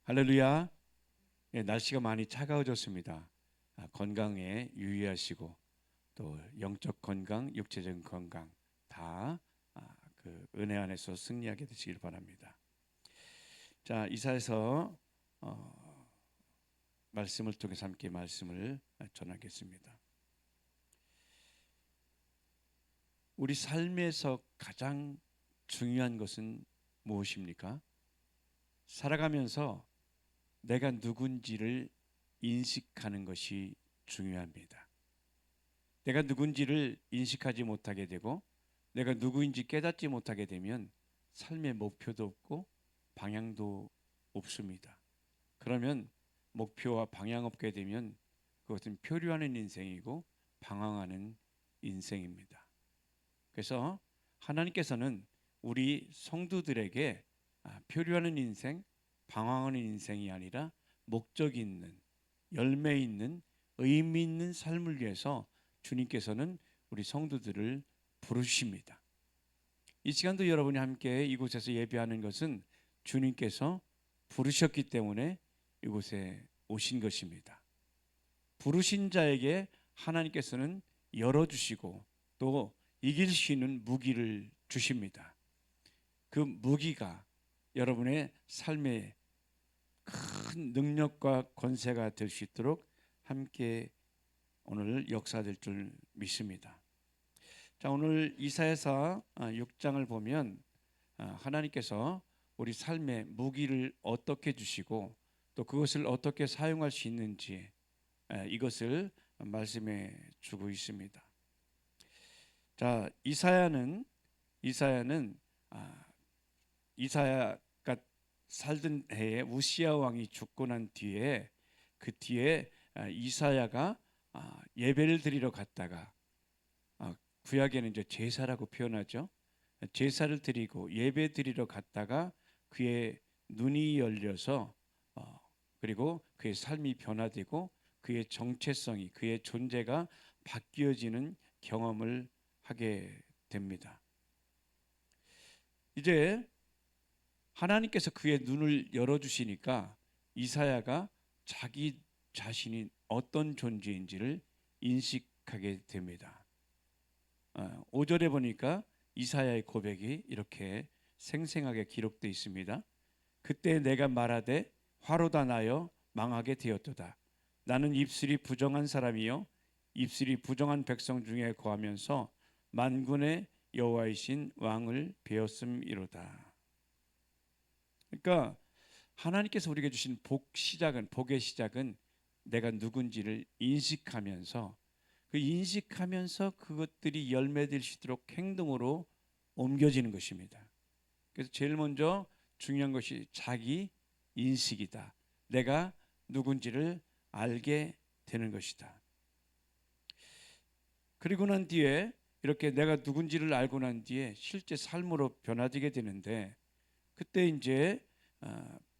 할렐루야. 예, 날씨가 많이 차가워졌습니다. 건강에 유의하시고 또 영적 건강, 육체적 건강 다 그 은혜 안에서 승리하게 되시길 바랍니다. 자, 이사에서 말씀을 통해서 함께 말씀을 전하겠습니다. 우리 삶에서 가장 중요한 것은 무엇입니까? 살아가면서 내가 누군지를 인식하는 것이 중요합니다. 내가 누군지를 인식하지 못하게 되고 내가 누구인지 깨닫지 못하게 되면 삶의 목표도 없고 방향도 없습니다. 그러면 목표와 방향 없게 되면 그것은 표류하는 인생이고 방황하는 인생입니다. 그래서 하나님께서는 우리 성도들에게 표류하는 인생, 방황하는 인생이 아니라 목적 있는, 열매 있는, 의미 있는 삶을 위해서 주님께서는 우리 성도들을 부르십니다. 이 시간도 여러분이 함께 이곳에서 예배하는 것은 주님께서 부르셨기 때문에 이곳에 오신 것입니다. 부르신 자에게 하나님께서는 열어주시고 또 이길 수 있는 무기를 주십니다. 그 무기가 여러분의 삶의 큰 능력과 권세가 될 수 있도록 함께 오늘 역사될 줄 믿습니다. 자, 오늘 이사야서 6장을 보면 하나님께서 우리 삶의 무기를 어떻게 주시고 또 그것을 어떻게 사용할 수 있는지 이것을 말씀해 주고 있습니다. 자, 이사야는 이사야가 살던 해에 우시야 왕이 죽고 난 뒤에 그 뒤에 이사야가 예배를 드리러 갔다가 구약에는 이제 제사라고 표현하죠. 제사를 드리고 예배 드리러 갔다가 그의 눈이 열려서 그리고 그의 삶이 변화되고 그의 정체성이 그의 존재가 바뀌어지는 경험을 하게 됩니다. 이제 하나님께서 그의 눈을 열어주시니까 이사야가 자기 자신이 어떤 존재인지를 인식하게 됩니다. 5절에 보니까 이사야의 고백이 이렇게 생생하게 기록되어 있습니다. 그때 내가 말하되 화로다 나여 망하게 되었도다. 나는 입술이 부정한 사람이요 입술이 부정한 백성 중에 거하면서 만군의 여호와이신 왕을 배웠음이로다. 그러니까 하나님께서 우리에게 주신 복의 시작은 내가 누군지를 인식하면서 그 인식하면서 그것들이 열매될 수 있도록 행동으로 옮겨지는 것입니다. 그래서 제일 먼저 중요한 것이 자기 인식이다. 내가 누군지를 알게 되는 것이다. 그리고 난 뒤에 이렇게 내가 누군지를 알고 난 뒤에 실제 삶으로 변화되게 되는데 그때 이제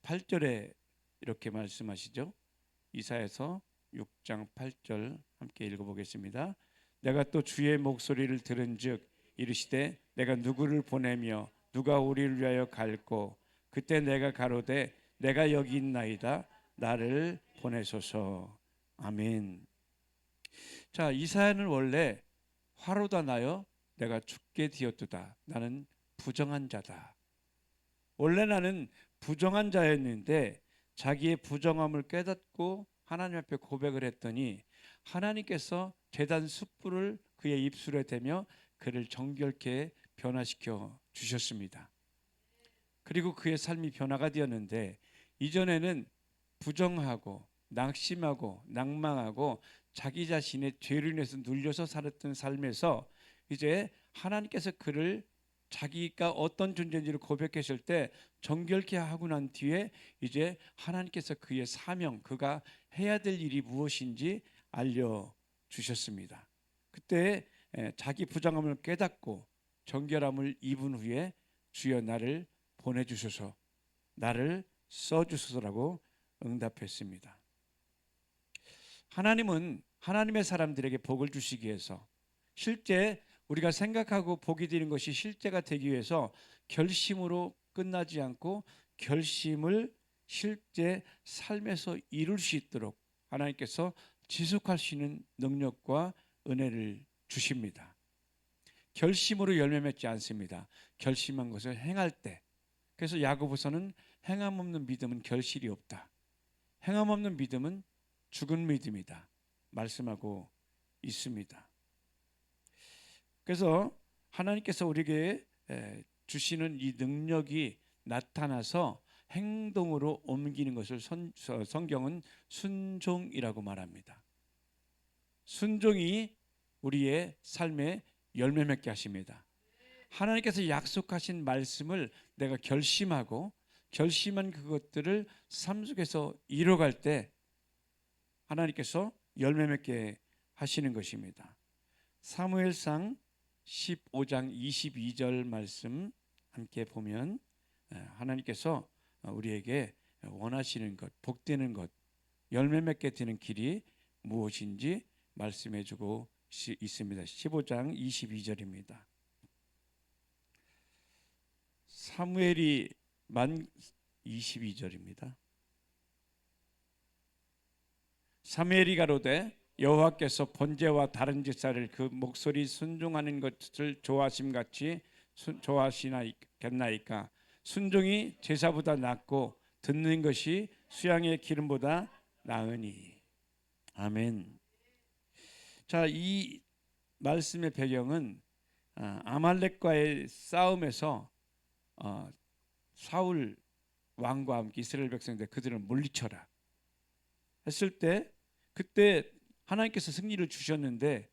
8절에 이렇게 말씀하시죠. 이사야서 6장 8절 함께 읽어보겠습니다. 내가 또 주의 목소리를 들은즉 이르시되 내가 누구를 보내며 누가 우리를 위하여 갈고 그때 내가 가로되 내가 여기 있나이다 나를 보내소서. 아멘. 자, 이사야는 원래 화로다 나여 내가 죽게 되었도다. 나는 부정한 자다. 원래 나는 부정한 자였는데 자기의 부정함을 깨닫고 하나님 앞에 고백을 했더니 하나님께서 제단 숯불을 그의 입술에 대며 그를 정결케 변화시켜 주셨습니다. 그리고 그의 삶이 변화가 되었는데 이전에는 부정하고 낙심하고 낭망하고 자기 자신의 죄로 인해서 눌려서 살았던 삶에서 이제 하나님께서 그를 자기가 어떤 존재인지를 고백했을 때 정결케 하고 난 뒤에 이제 하나님께서 그의 사명, 그가 해야 될 일이 무엇인지 알려주셨습니다. 그때 자기 부정함을 깨닫고 정결함을 입은 후에 주여 나를 보내주소서, 나를 써주소서라고 응답했습니다. 하나님은 하나님의 사람들에게 복을 주시기 위해서 실제 우리가 생각하고 복이 되는 것이 실제가 되기 위해서 결심으로 끝나지 않고 결심을 실제 삶에서 이룰 수 있도록 하나님께서 지속할 수 있는 능력과 은혜를 주십니다. 결심으로 열매 맺지 않습니다. 결심한 것을 행할 때. 그래서 야고보서는 행함 없는 믿음은 결실이 없다. 행함 없는 믿음은 죽은 믿음이다. 말씀하고 있습니다. 그래서 하나님께서 우리에게 주시는 이 능력이 나타나서 행동으로 옮기는 것을 성경은 순종이라고 말합니다. 순종이 우리의 삶에 열매 맺게 하십니다. 하나님께서 약속하신 말씀을 내가 결심하고 결심한 그것들을 삶 속에서 이뤄갈 때 하나님께서 열매 맺게 하시는 것입니다. 사무엘상 15장 22절 말씀 함께 보면 하나님께서 우리에게 원하시는 것, 복되는 것, 열매 맺게 되는 길이 무엇인지 말씀해 주고 있습니다. 15장 22절입니다. 사무엘이 만 22절입니다. 사무엘이 가로되 여호와께서 번제와 다른 제사를 그 목소리 순종하는 것을 좋아하심 같이 좋아하시나이까. 순종이 제사보다 낫고 듣는 것이 수양의 기름보다 나으니. 아멘. 자, 이 말씀의 배경은 아말렉과의 싸움에서 사울 왕과 함께 이스라엘 백성들 그들을 물리쳐라 했을 때 그때 하나님께서 승리를 주셨는데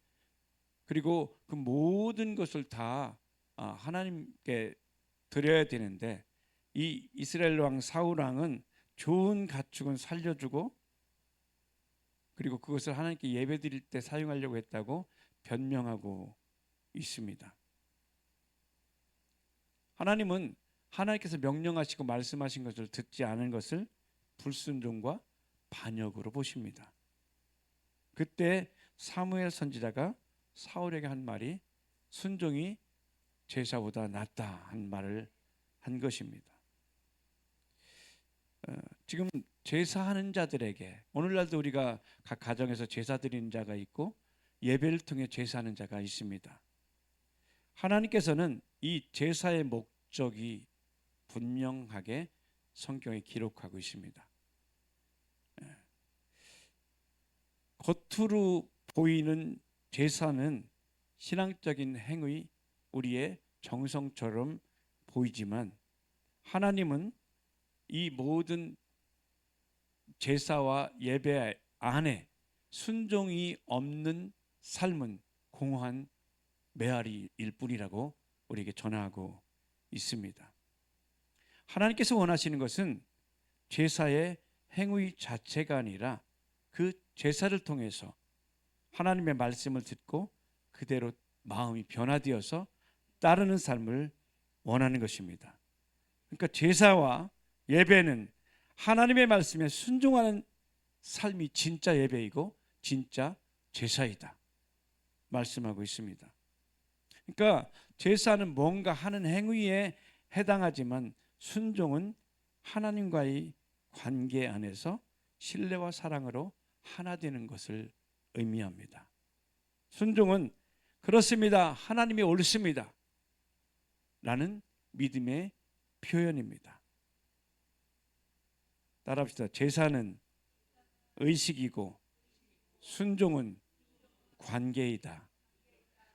그리고 그 모든 것을 다 하나님께 드려야 되는데 이 이스라엘 왕 사울 왕은 좋은 가축은 살려주고 그리고 그것을 하나님께 예배드릴 때 사용하려고 했다고 변명하고 있습니다. 하나님은 하나님께서 명령하시고 말씀하신 것을 듣지 않은 것을 불순종과 반역으로 보십니다. 그때 사무엘 선지자가 사울에게 한 말이 순종이 제사보다 낫다 한 말을 한 것입니다. 지금 제사하는 자들에게 오늘날도 우리가 각 가정에서 제사 드리는 자가 있고 예배를 통해 제사하는 자가 있습니다. 하나님께서는 이 제사의 목적이 분명하게 성경에 기록하고 있습니다. 겉으로 보이는 제사는 신앙적인 행위, 우리의 정성처럼 보이지만 하나님은 이 모든 제사와 예배 안에 순종이 없는 삶은 공허한 메아리일 뿐이라고 우리에게 전하고 있습니다. 하나님께서 원하시는 것은 제사의 행위 자체가 아니라 그 제사를 통해서 하나님의 말씀을 듣고 그대로 마음이 변화되어서 따르는 삶을 원하는 것입니다. 그러니까 제사와 예배는 하나님의 말씀에 순종하는 삶이 진짜 예배이고 진짜 제사이다 말씀하고 있습니다. 그러니까 제사는 뭔가 하는 행위에 해당하지만 순종은 하나님과의 관계 안에서 신뢰와 사랑으로 하나 되는 것을 의미합니다. 순종은 그렇습니다. 하나님이 옳습니다. 라는 믿음의 표현입니다. 따라합시다. 제사는 의식이고 순종은 관계이다.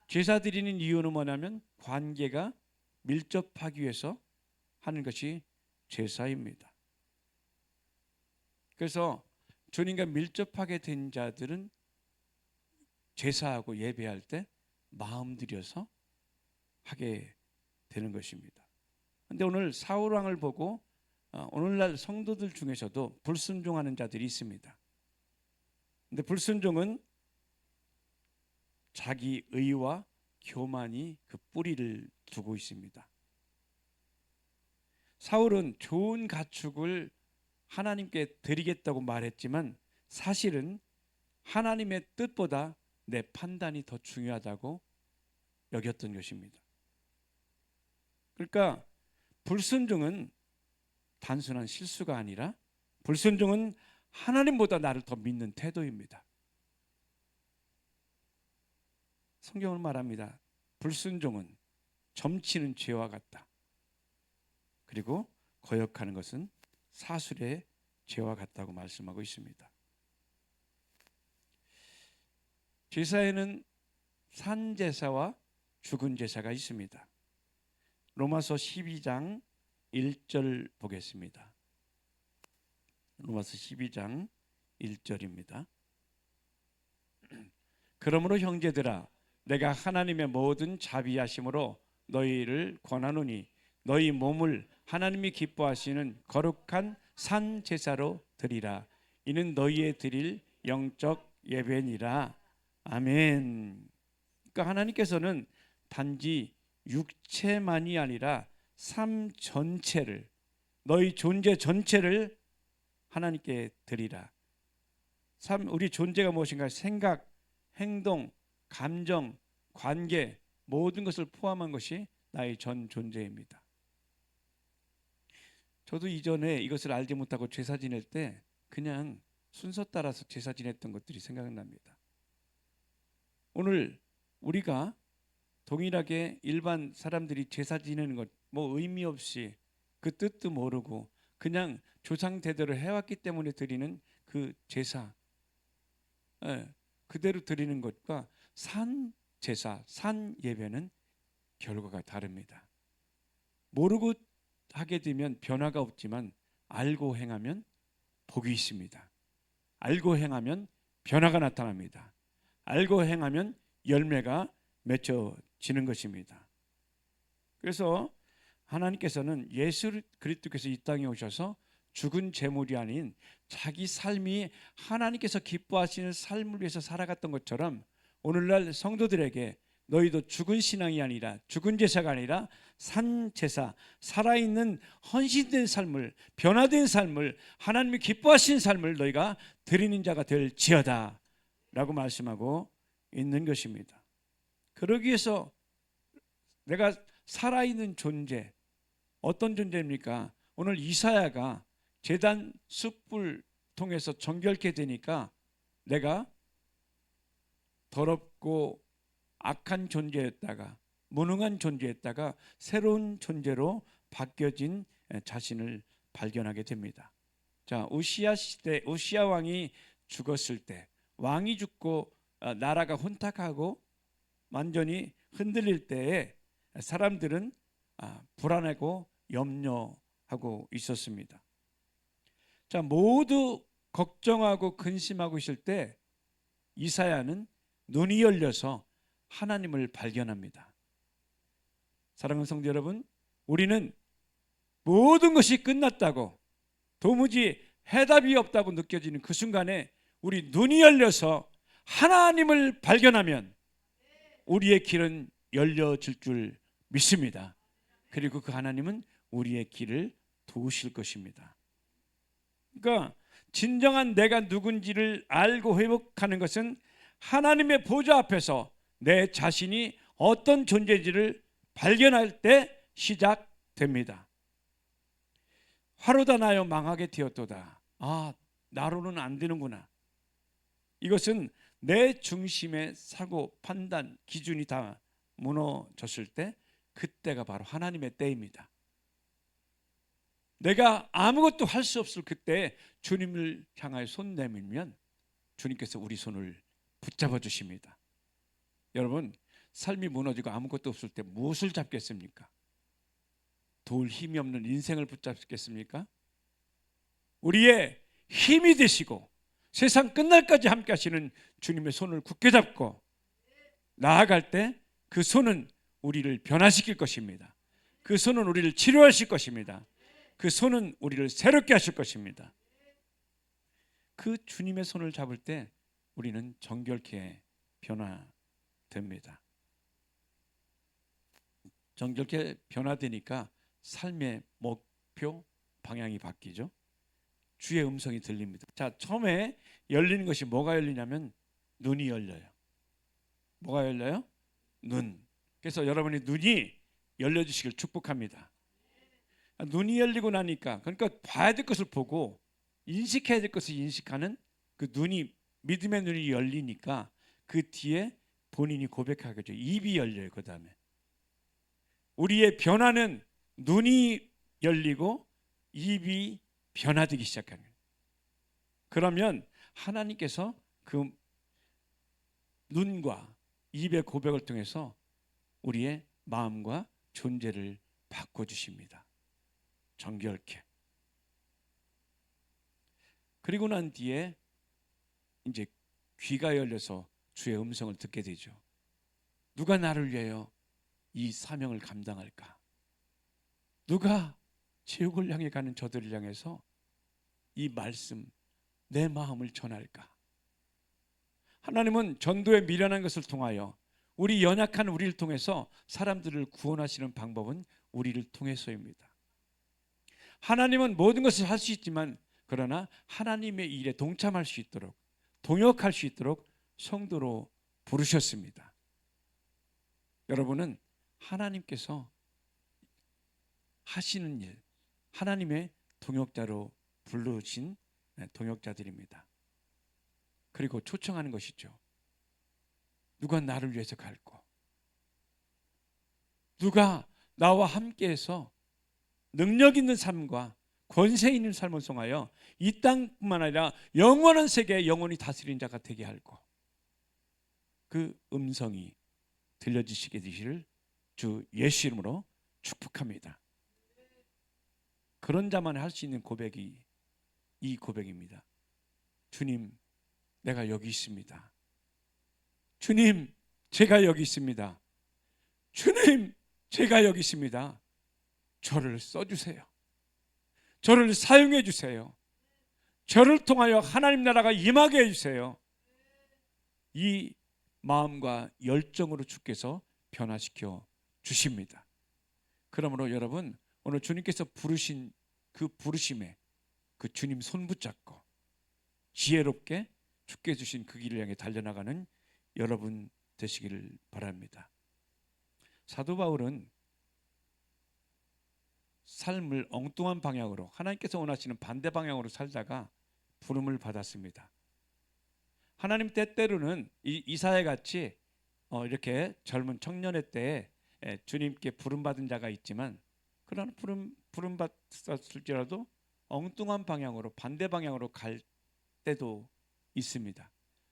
제사 드리는 이유는 뭐냐면 관계가 밀접하기 위해서 하는 것이 제사입니다. 그래서 주님과 밀접하게 된 자들은 제사하고 예배할 때 마음 들여서 하게 되는 것입니다. 그런데 오늘 사울 왕을 보고 오늘날 성도들 중에서도 불순종하는 자들이 있습니다. 그런데 불순종은 자기 의와 교만이 그 뿌리를 두고 있습니다. 사울은 좋은 가축을 하나님께 드리겠다고 말했지만 사실은 하나님의 뜻보다 내 판단이 더 중요하다고 여겼던 것입니다. 그러니까 불순종은 단순한 실수가 아니라 불순종은 하나님보다 나를 더 믿는 태도입니다. 성경은 말합니다. 불순종은 점치는 죄와 같다. 그리고 거역하는 것은 사술의 죄와 같다고 말씀하고 있습니다. 제사에는 산제사와 죽은 제사가 있습니다. 로마서 12장 1절 보겠습니다. 로마서 12장 1절입니다. 그러므로 형제들아 내가 하나님의 모든 자비하심으로 너희를 권하노니 너희 몸을 하나님이 기뻐하시는 거룩한 산 제사로 드리라. 이는 너희의 드릴 영적 예배니라. 아멘. 그러니까 하나님께서는 단지 육체만이 아니라 삶 전체를, 너희 존재 전체를 하나님께 드리라. 우리 존재가 무엇인가? 생각, 행동, 감정, 관계 모든 것을 포함한 것이 나의 전 존재입니다. 저도 이전에 이것을 알지 못하고 제사 지낼 때 그냥 순서 따라서 제사 지냈던 것들이 생각납니다. 오늘 우리가 동일하게 일반 사람들이 제사 지내는 것 뭐 의미 없이 그 뜻도 모르고 그냥 조상 대대로 해왔기 때문에 드리는 그 제사, 그대로 드리는 것과 산 제사, 산 예배는 결과가 다릅니다. 모르고 하게 되면 변화가 없지만 알고 행하면 복이 있습니다. 알고 행하면 변화가 나타납니다. 알고 행하면 열매가 맺혀지는 것입니다. 그래서 하나님께서는 예수 그리스도께서 이 땅에 오셔서 죽은 제물이 아닌 자기 삶이 하나님께서 기뻐하시는 삶을 위해서 살아갔던 것처럼 오늘날 성도들에게 너희도 죽은 신앙이 아니라, 죽은 제사가 아니라 산 제사, 살아있는 헌신된 삶을, 변화된 삶을, 하나님이 기뻐하시는 삶을 너희가 드리는 자가 될지어다 라고 말씀하고 있는 것입니다. 그러기 위해서 내가 살아있는 존재, 어떤 존재입니까? 오늘 이사야가 제단 숯불 통해서 정결케 되니까 내가 더럽고 악한 존재였다가, 무능한 존재였다가 새로운 존재로 바뀌어진 자신을 발견하게 됩니다. 자, 우시야 시대, 우시야 왕이 죽었을 때, 왕이 죽고 나라가 혼탁하고 완전히 흔들릴 때에 사람들은 불안하고 염려하고 있었습니다. 자, 모두 걱정하고 근심하고 있을 때 이사야는 눈이 열려서 하나님을 발견합니다. 사랑하는 성도 여러분, 우리는 모든 것이 끝났다고, 도무지 해답이 없다고 느껴지는 그 순간에 우리 눈이 열려서 하나님을 발견하면 우리의 길은 열려질 줄 믿습니다. 그리고 그 하나님은 우리의 길을 도우실 것입니다. 그러니까 진정한 내가 누군지를 알고 회복하는 것은 하나님의 보좌 앞에서 내 자신이 어떤 존재인지를 발견할 때 시작됩니다. 화로다 나여 망하게 되었도다. 나로는 안 되는구나. 이것은 내 중심의 사고, 판단, 기준이 다 무너졌을 때 그때가 바로 하나님의 때입니다. 내가 아무것도 할 수 없을 그때 주님을 향하여 손 내밀면 주님께서 우리 손을 붙잡아 주십니다. 여러분, 삶이 무너지고 아무것도 없을 때 무엇을 잡겠습니까? 도울 힘이 없는 인생을 붙잡겠습니까? 우리의 힘이 되시고 세상 끝날까지 함께 하시는 주님의 손을 굳게 잡고 나아갈 때 그 손은 우리를 변화시킬 것입니다. 그 손은 우리를 치료하실 것입니다. 그 손은 우리를 새롭게 하실 것입니다. 그 주님의 손을 잡을 때 우리는 정결케 변화됩니다. 정결케 변화되니까 삶의 목표, 방향이 바뀌죠. 주의 음성이 들립니다. 자, 처음에 열리는 것이 뭐가 열리냐면 눈이 열려요. 뭐가 열려요? 눈. 그래서 여러분이 눈이 열려주시길 축복합니다. 눈이 열리고 나니까, 그러니까 봐야 될 것을 보고 인식해야 될 것을 인식하는 그 눈이, 믿음의 눈이 열리니까 그 뒤에 본인이 고백하겠죠. 입이 열려요. 그 다음에 우리의 변화는 눈이 열리고 입이 변화되기 시작하는 거예요. 그러면 하나님께서 그 눈과 입의 고백을 통해서 우리의 마음과 존재를 바꿔주십니다. 정결케. 그리고 난 뒤에 이제 귀가 열려서 주의 음성을 듣게 되죠. 누가 나를 위하여 이 사명을 감당할까? 누가 지옥을 향해 가는 저들을 향해서 이 말씀, 내 마음을 전할까? 하나님은 전도에 미련한 것을 통하여 우리 연약한 우리를 통해서 사람들을 구원하시는 방법은 우리를 통해서입니다. 하나님은 모든 것을 할 수 있지만 그러나 하나님의 일에 동참할 수 있도록, 동역할 수 있도록 성도로 부르셨습니다. 여러분은 하나님께서 하시는 일, 하나님의 동역자로 부르신 동역자들입니다. 그리고 초청하는 것이죠. 누가 나를 위해서 갈고, 누가 나와 함께해서 능력 있는 삶과 권세 있는 삶을 통하여 이 땅뿐만 아니라 영원한 세계에 영원히 다스리는 자가 되게 할고, 그 음성이 들려지시게 되시를 주 예수 이름으로 축복합니다. 그런 자만 할 수 있는 고백이 이 고백입니다. 주님, 내가 여기 있습니다. 주님, 제가 여기 있습니다. 주님, 제가 여기 있습니다. 저를 써주세요. 저를 사용해 주세요. 저를 통하여 하나님 나라가 임하게 해주세요. 이 마음과 열정으로 주께서 변화시켜 주십니다. 그러므로 여러분, 오늘 주님께서 부르신 그 부르심에 그 주님 손 붙잡고 지혜롭게 주께 주신 그 길을 향해 달려나가는 여러분 되시기를 바랍니다. 사도 바울은 삶을 엉뚱한 방향으로, 하나님께서 원하시는 반대 방향으로 살다가 부름을 받았습니다. 하나님 때때로는 이사야 같이 이렇게 젊은 청년의 때에 주님께 부름받은 자가 있지만, 그러나 부름받았을지라도 엉뚱한 방향으로, 반대 방향으로 갈 때도 있습니다.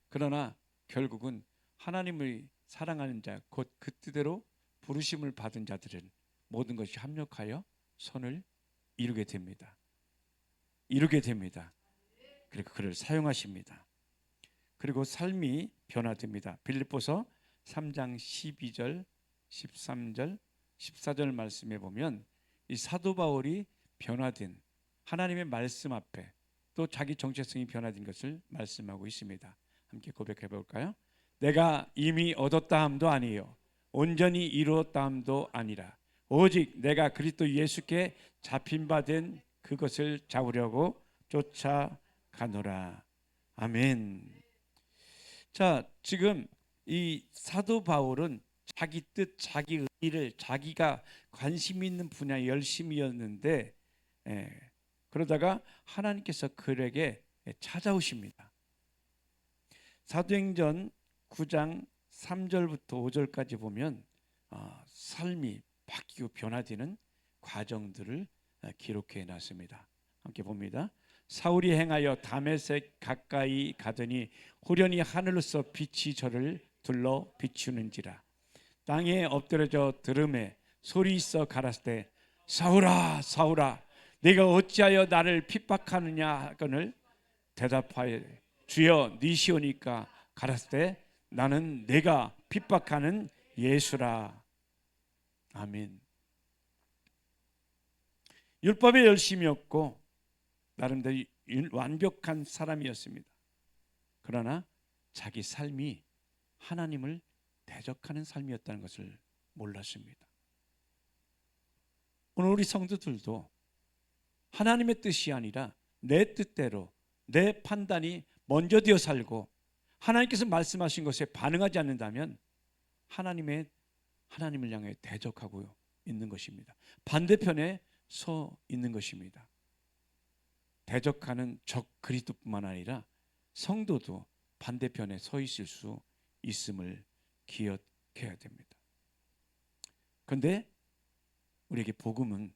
그러나 결국은 하나님을 사랑하는 자, 곧 그 뜻대로 부르심을 받은 자들은 모든 것이 합력하여 선을 이루게 됩니다. 그리고 그를 사용하십니다. 그리고 삶이 변화됩니다. 빌립보서 3장 12절, 13절, 14절 말씀에 보면 이 사도 바울이 변화된, 하나님의 말씀 앞에 또 자기 정체성이 변화된 것을 말씀하고 있습니다. 함께 고백해 볼까요? 내가 이미 얻었다 함도 아니요 온전히 이루었다 함도 아니라 오직 내가 그리스도 예수께 잡힌 바 된 그것을 잡으려고 쫓아가노라. 아멘. 자, 지금 이 사도 바울은 자기 뜻, 자기 의를, 자기가 관심 있는 분야에 열심이었는데, 그러다가 하나님께서 그에게 찾아오십니다. 사도행전 9장 3절부터 5절까지 보면 삶이 바뀌고 변화되는 과정들을 기록해 놨습니다. 함께 봅니다. 사울이 행하여 다메섹 가까이 가더니 호련히 하늘로서 빛이 저를 둘러 비추는지라. 땅에 엎드려져 들음에 소리 있어 가라사 대 사울아 사울아 네가 어찌하여 나를 핍박하느냐 하거늘 대답하여 주여 니시오니까 가라사 대 나는 내가 핍박하는 예수라. 아멘. 율법에 열심이었고 나름대로 완벽한 사람이었습니다. 그러나 자기 삶이 하나님을 대적하는 삶이었다는 것을 몰랐습니다. 오늘 우리 성도들도 하나님의 뜻이 아니라 내 뜻대로 내 판단이 먼저 되어 살고 하나님께서 말씀하신 것에 반응하지 않는다면 하나님을 향해 대적하고 있는 것입니다. 반대편에 서 있는 것입니다. 대적하는 적 그리스도뿐만 아니라 성도도 반대편에 서 있을 수 있음을 기억해야 됩니다. 그런데 우리에게 복음은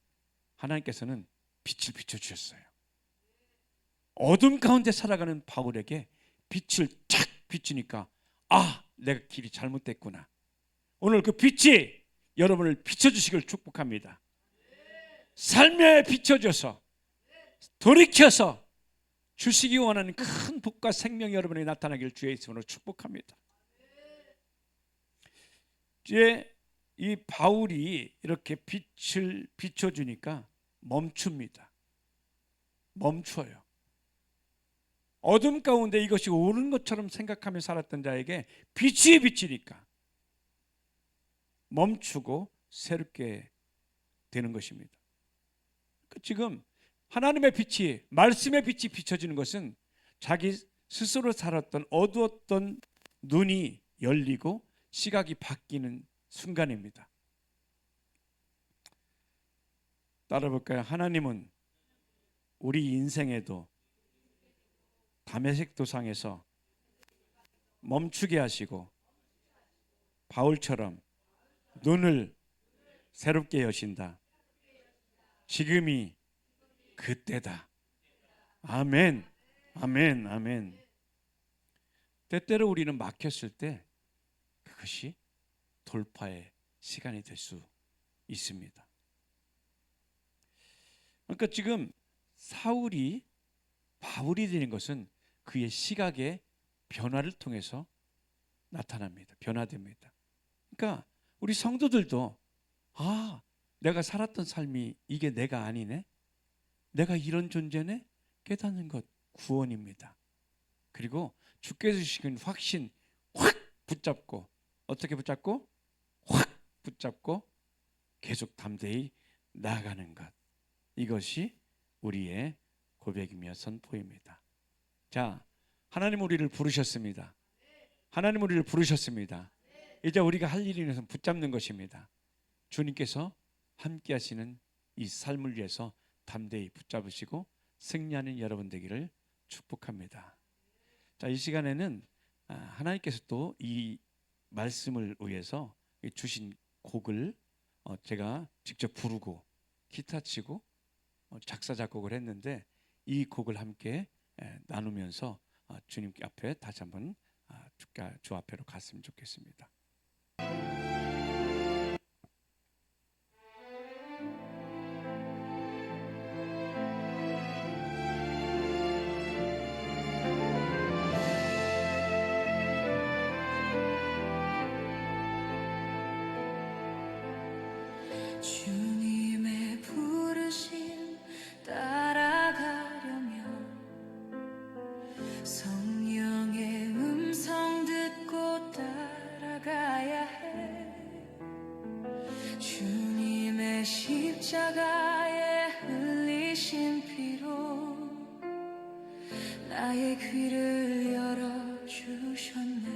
하나님께서는 빛을 비춰주셨어요. 어둠 가운데 살아가는 바울에게 빛을 탁 비추니까 내가 길이 잘못됐구나. 오늘 그 빛이 여러분을 비춰주시길 축복합니다. 삶에 비춰줘서 돌이켜서 주시기 원하는 큰 복과 생명이 여러분에게 나타나길 주의 이름으로 축복합니다. 이제 이 바울이 이렇게 빛을 비춰주니까 멈춥니다. 멈춰요. 어둠 가운데 이것이 옳은 것처럼 생각하며 살았던 자에게 빛이 비치니까 멈추고 새롭게 되는 것입니다. 지금 하나님의 빛이, 말씀의 빛이 비춰지는 것은 자기 스스로 살았던 어두웠던 눈이 열리고 시각이 바뀌는 순간입니다. 따라볼까요? 하나님은 우리 인생에도 다메섹 도상에서 멈추게 하시고 바울처럼 눈을 새롭게 여신다. 지금이 그때다. 아멘, 아멘, 아멘. 때때로 우리는 막혔을 때 그것이 돌파의 시간이 될 수 있습니다. 그러니까 지금 사울이 바울이 되는 것은 그의 시각의 변화를 통해서 나타납니다. 변화됩니다. 그러니까 우리 성도들도 내가 살았던 삶이 이게 내가 아니네, 내가 이런 존재네 깨닫는 것 구원입니다. 그리고 주께서 주신 확신 확 붙잡고, 어떻게 붙잡고? 확 붙잡고 계속 담대히 나아가는 것, 이것이 우리의 고백이며 선포입니다. 자, 하나님 우리를 부르셨습니다. 하나님 우리를 부르셨습니다. 이제 우리가 할 일이 있어서 붙잡는 것입니다. 주님께서 함께 하시는 이 삶을 위해서 담대히 붙잡으시고 승리하는 여러분 되기를 축복합니다. 자, 이 시간에는 하나님께서 또 이 말씀을 위해서 주신 곡을 제가 직접 부르고 기타 치고 작사 작곡을 했는데, 이 곡을 함께 나누면서 주님 앞에 다시 한번 주 앞에로 갔으면 좋겠습니다. 주님의 부르심 따라가려면 성령의 음성 듣고 따라가야 해. 주님의 십자가에 흘리신 피로 나의 귀를 열어주셨네.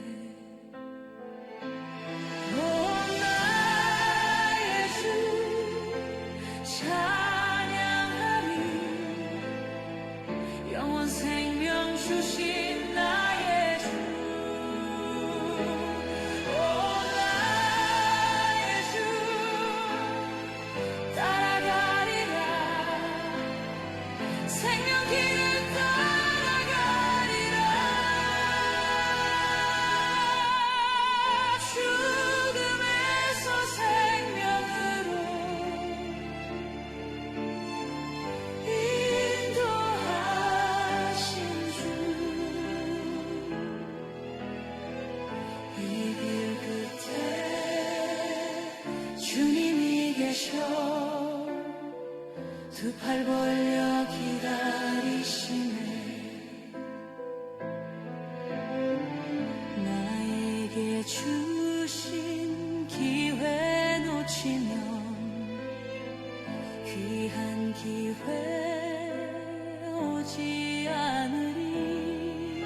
두 팔 벌려 기다리시네. 나에게 주신 기회 놓치면 귀한 기회 오지 않으리.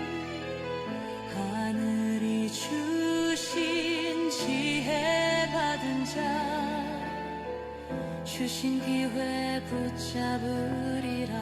하늘이 주신 지혜 받은 자 주신 기회 붙잡으리라.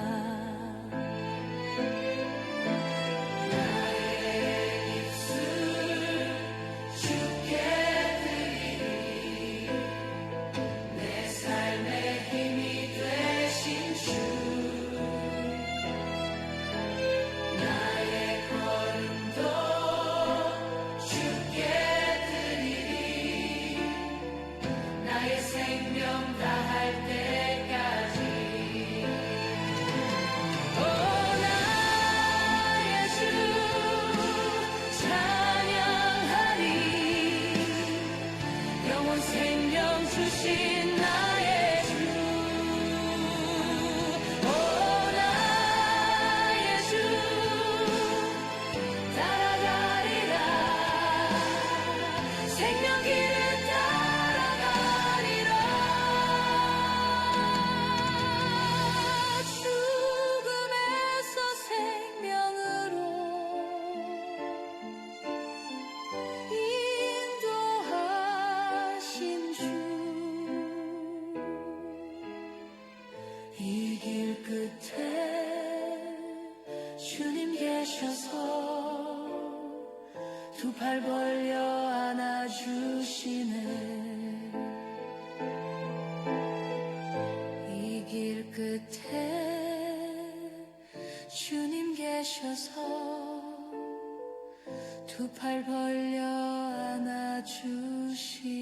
두 팔 벌려 안아주시네. 이 길 끝에 주님 계셔서 두 팔 벌려 안아주시네.